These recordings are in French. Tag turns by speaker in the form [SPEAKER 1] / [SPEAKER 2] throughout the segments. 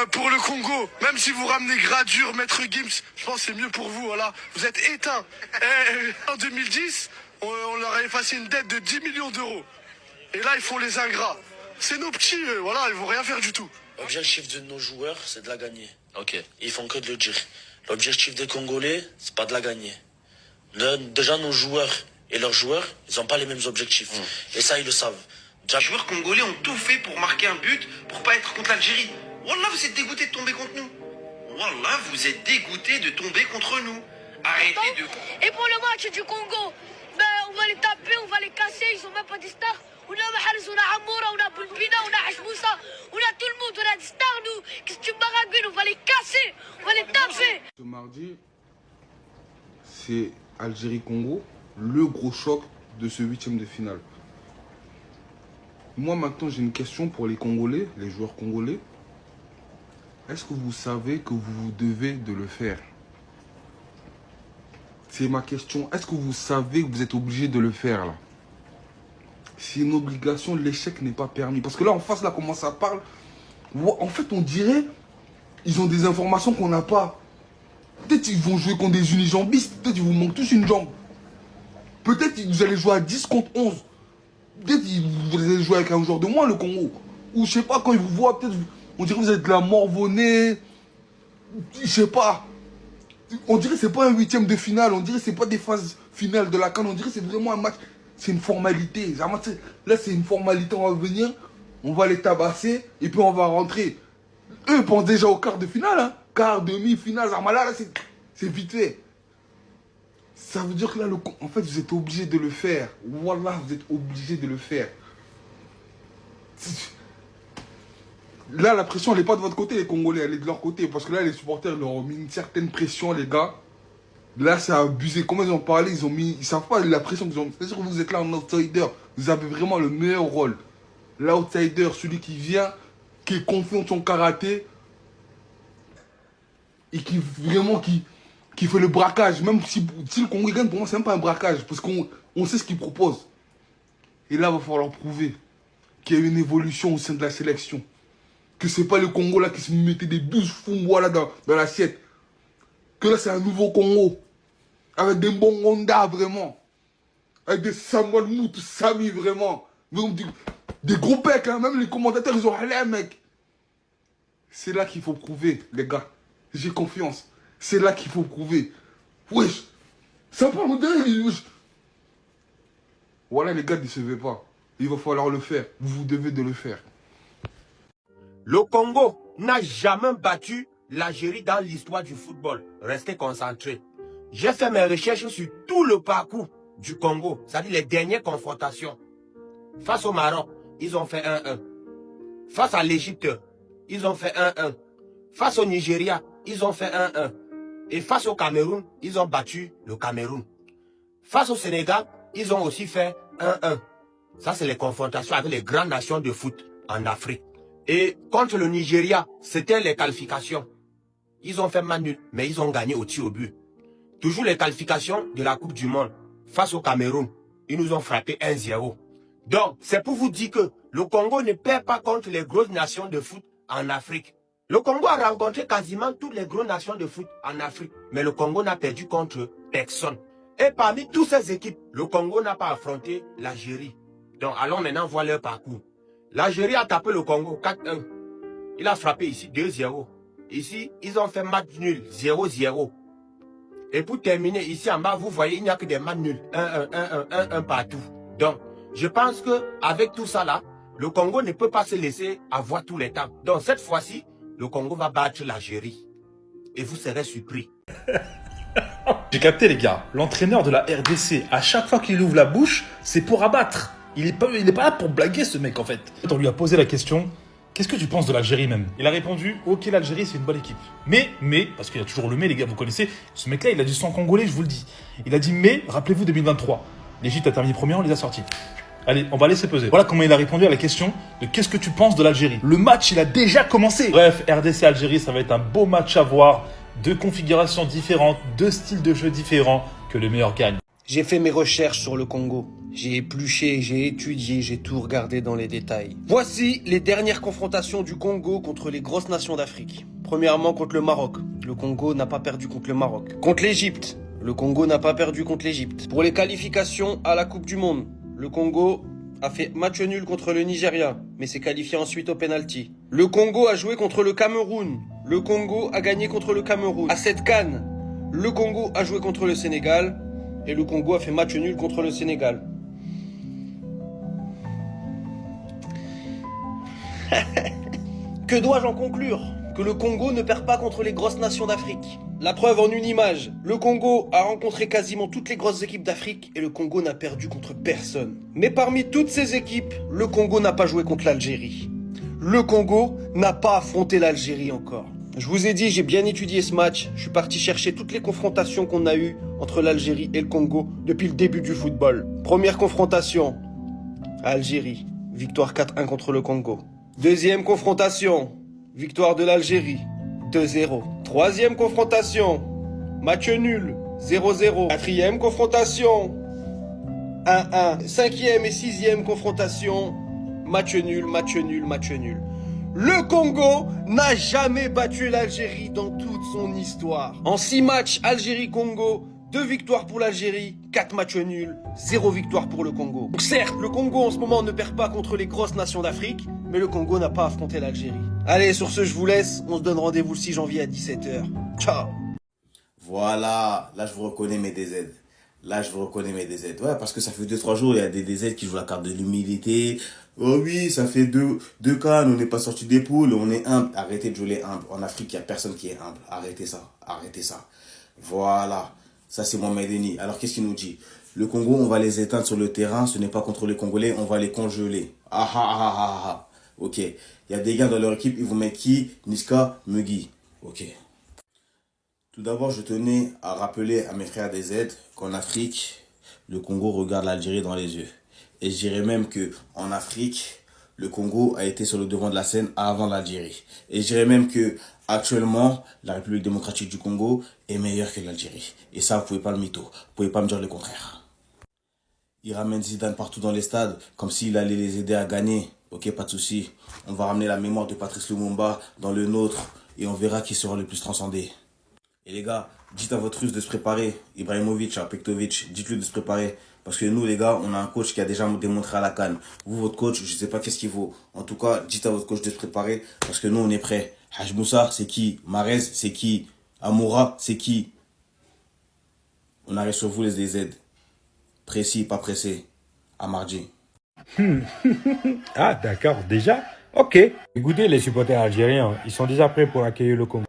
[SPEAKER 1] pour le Congo, même si vous ramenez Gradure, Maître Gims, je pense que c'est mieux pour vous, voilà. Vous êtes éteints. En 2010, on leur a effacé une dette de 10 millions d'euros. Et là, ils font les ingrats. C'est nos petits, voilà, ils vont rien faire du tout.
[SPEAKER 2] L'objectif de nos joueurs, c'est de la gagner. Ok. Ils font que de le dire. L'objectif des Congolais, c'est pas de la gagner. Déjà, nos joueurs et leurs joueurs, ils n'ont pas les mêmes objectifs. Et ça, ils le savent.
[SPEAKER 3] Les joueurs congolais ont tout fait pour marquer un but, pour pas être contre l'Algérie. Wallah, vous êtes dégoûtés de tomber contre nous. Wallah, vous êtes dégoûtés de tomber contre nous. Arrêtez de...
[SPEAKER 4] Et pour le match du Congo, ben, on va les taper, on va les casser, ils ont même pas des stars. On a Mahrez, on a Amoura, on a Boulbina, on a Hachmoussa, on a tout le monde, on a des stars nous. Qu'est-ce que tu baragouines, on va les casser, on va les taper.
[SPEAKER 5] Ce mardi, c'est Algérie-Congo, le gros choc de ce huitième de finale. Moi maintenant j'ai une question pour les Congolais, les joueurs congolais. Est-ce que vous savez que vous vous devez de le faire? C'est ma question. Est-ce que vous savez que vous êtes obligé de le faire là? C'est une obligation, l'échec n'est pas permis. Parce que là en face, là comment ça parle, en fait on dirait ils ont des informations qu'on n'a pas. Peut-être ils vont jouer contre des unijambistes, peut-être ils vous manquent tous une jambe. Peut-être vous allez jouer à 10 contre 11. Peut-être vous allez jouer avec un joueur de moins, le Congo. Ou je sais pas, quand ils vous voient, peut-être on dirait que vous êtes de la Morvonnais. Je sais pas. On dirait que c'est pas un huitième de finale. On dirait que c'est pas des phases finales de la CAN. On dirait que c'est vraiment un match. C'est une formalité. Là, c'est une formalité. On va venir, on va les tabasser et puis on va rentrer. Eux pensent déjà au quart de finale. Hein. Quart, demi-finale. Là, c'est vite fait. Ça veut dire que là, en fait, vous êtes obligé de le faire. Wallah, vous êtes obligé de le faire. Là, la pression, elle n'est pas de votre côté, les Congolais, elle est de leur côté. Parce que là, les supporters leur ont mis une certaine pression, les gars. Là, c'est abusé. Comment ils ont parlé, ils savent pas la pression qu'ils ont. C'est-à-dire que vous êtes là en outsider. Vous avez vraiment le meilleur rôle. L'outsider, celui qui vient, qui est confiant de son karaté. Et qui vraiment, qui fait le braquage. Même si le Congo gagne, pour moi, c'est même pas un braquage. Parce qu'on sait ce qu'il propose. Et là, il va falloir prouver qu'il y a une évolution au sein de la sélection. Que c'est pas le Congo là qui se mettait des 12 Fumwa là dans l'assiette. Que là, c'est un nouveau Congo. Avec des Bongonda, vraiment. Avec des Samuel Moutou, Sami, vraiment. Des gros pecs, hein. Même les commentateurs, ils ont allé, mec. C'est là qu'il faut prouver, les gars. J'ai confiance. C'est là qu'il faut prouver. Wesh. Ça part de... Voilà, les gars, ne décevez pas. Il va falloir le faire. Vous devez de le faire.
[SPEAKER 6] Le Congo n'a jamais battu l'Algérie dans l'histoire du football. Restez concentrés. J'ai fait mes recherches sur tout le parcours du Congo, c'est-à-dire les dernières confrontations. Face au Maroc, ils ont fait 1-1. Face à l'Égypte, ils ont fait 1-1. Face au Nigeria, ils ont fait 1-1. Et face au Cameroun, ils ont battu le Cameroun. Face au Sénégal, ils ont aussi fait 1-1. Ça, c'est les confrontations avec les grandes nations de foot en Afrique. Et contre le Nigeria, c'était les qualifications. Ils ont fait match nul, mais ils ont gagné au tir au but. Toujours les qualifications de la Coupe du Monde. Face au Cameroun, ils nous ont frappé 1-0. Donc, c'est pour vous dire que le Congo ne perd pas contre les grosses nations de foot en Afrique. Le Congo a rencontré quasiment toutes les grosses nations de foot en Afrique. Mais le Congo n'a perdu contre personne. Et parmi toutes ces équipes, le Congo n'a pas affronté l'Algérie. Donc, allons maintenant voir leur parcours. L'Algérie a tapé le Congo 4-1. Il a frappé ici 2-0. Ici, ils ont fait match nul 0-0. Et pour terminer, ici en bas, vous voyez, il n'y a que des matchs nuls. 1-1, 1-1, 1-1 partout. Donc, je pense qu'avec tout ça là, le Congo ne peut pas se laisser avoir tous les temps. Donc, cette fois-ci, le Congo va battre l'Algérie. Et vous serez surpris.
[SPEAKER 7] J'ai capté les gars, l'entraîneur de la RDC, à chaque fois qu'il ouvre la bouche, c'est pour abattre. Il est pas là pour blaguer ce mec en fait. On lui a posé la question, qu'est-ce que tu penses de l'Algérie même? Il a répondu, ok l'Algérie c'est une bonne équipe. Mais, parce qu'il y a toujours le mais les gars, vous connaissez, ce mec là il a du sang congolais, je vous le dis. Il a dit mais, rappelez-vous 2023, l'Égypte a terminé premier, on les a sortis. Allez, on va laisser peser. Voilà comment il a répondu à la question de qu'est-ce que tu penses de l'Algérie. Le match il a déjà commencé. Bref, RDC-Algérie ça va être un beau match à voir. Deux configurations différentes, deux styles de jeu différents, que le meilleur gagne.
[SPEAKER 8] J'ai fait mes recherches sur le Congo. J'ai épluché, j'ai étudié, j'ai tout regardé dans les détails. Voici les dernières confrontations du Congo contre les grosses nations d'Afrique. Premièrement contre le Maroc. Le Congo n'a pas perdu contre le Maroc. Contre l'Égypte. Le Congo n'a pas perdu contre l'Égypte. Pour les qualifications à la Coupe du Monde, le Congo a fait match nul contre le Nigeria, mais s'est qualifié ensuite au penalty. Le Congo a joué contre le Cameroun. Le Congo a gagné contre le Cameroun. À cette CAN, le Congo a joué contre le Sénégal et le Congo a fait match nul contre le Sénégal. Que dois-je en conclure? Que le Congo ne perd pas contre les grosses nations d'Afrique. La preuve en une image. Le Congo a rencontré quasiment toutes les grosses équipes d'Afrique et le Congo n'a perdu contre personne. Mais parmi toutes ces équipes, le Congo n'a pas joué contre l'Algérie. Le Congo n'a pas affronté l'Algérie encore. Je vous ai dit, j'ai bien étudié ce match. Je suis parti chercher toutes les confrontations qu'on a eues entre l'Algérie et le Congo depuis le début du football. Première confrontation, Algérie. Victoire 4-1 contre le Congo. Deuxième confrontation, victoire de l'Algérie, 2-0. Troisième confrontation, match nul, 0-0. Quatrième confrontation, 1-1. Cinquième et sixième confrontation, match nul, match nul, match nul. Le Congo n'a jamais battu l'Algérie dans toute son histoire. En 6 matchs, Algérie-Congo, 2 victoires pour l'Algérie, 4 matchs nuls, 0 victoire pour le Congo. Donc certes, le Congo en ce moment ne perd pas contre les grosses nations d'Afrique, mais le Congo n'a pas affronté l'Algérie. Allez, sur ce, je vous laisse. On se donne rendez-vous le 6 janvier à 17h. Ciao.
[SPEAKER 9] Voilà, là je vous reconnais mes DZ. Là je vous reconnais mes DZ. Ouais, parce que ça fait 2-3 jours, il y a des DZ qui jouent la carte de l'humilité. Oh oui, ça fait deux cannes, on n'est pas sorti des poules, on est humble. Arrêtez de jouer les humbles. En Afrique, il n'y a personne qui est humble. Arrêtez ça, arrêtez ça. Voilà, ça c'est Mohamed Eni. Alors qu'est-ce qu'il nous dit? Le Congo, on va les éteindre sur le terrain, ce n'est pas contre les Congolais, on va les congeler. Ah ah ah ah ah. Ok, il y a des gars dans leur équipe, ils vont mettre qui? Niska, Mugui. Ok. Tout d'abord, je tenais à rappeler à mes frères des Z qu'en Afrique, le Congo regarde l'Algérie dans les yeux. Et je dirais même que en Afrique, le Congo a été sur le devant de la scène avant l'Algérie. Et je dirais même que actuellement, la République démocratique du Congo est meilleure que l'Algérie. Et ça, vous pouvez pas le mytho. Vous pouvez pas me dire le contraire. Il ramène Zidane partout dans les stades, comme s'il allait les aider à gagner. Ok, pas de souci. On va ramener la mémoire de Patrice Lumumba dans le nôtre et on verra qui sera le plus transcendé. Et les gars, dites à votre Russe de se préparer. Ibrahimovic, Pektovic, dites-lui de se préparer. Parce que nous, les gars, on a un coach qui a déjà démontré à la CAN. Vous, votre coach, je sais pas qu'est-ce qu'il vaut. En tout cas, dites à votre coach de se préparer. Parce que nous, on est prêts. Haj Moussa, c'est qui? Marez, c'est qui? Amoura, c'est qui? On arrive sur vous, les DZ. Précis, pas pressé. À mardi.
[SPEAKER 10] Ah, d'accord, déjà? Ok. Écoutez, les supporters algériens, ils sont déjà prêts pour accueillir le Congo.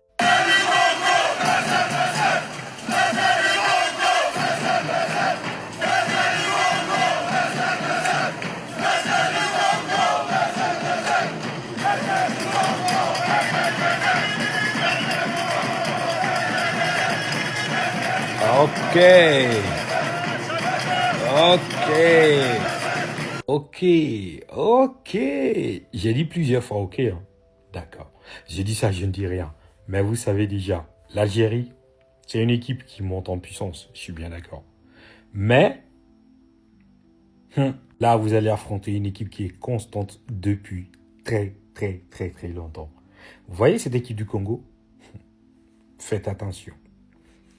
[SPEAKER 10] Ok. J'ai dit plusieurs fois ok. Hein. D'accord. J'ai dit ça, je ne dis rien. Mais vous savez déjà, l'Algérie, c'est une équipe qui monte en puissance. Je suis bien d'accord. Mais, là, vous allez affronter une équipe qui est constante depuis très longtemps. Vous voyez cette équipe du Congo? Faites attention.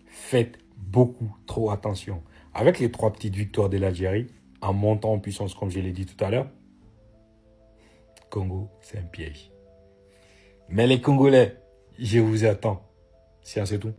[SPEAKER 10] Faites beaucoup trop attention. Avec les 3 petites victoires de l'Algérie, en montant en puissance, comme je l'ai dit tout à l'heure, Congo, c'est un piège. Mais les Congolais, je vous attends. C'est tout.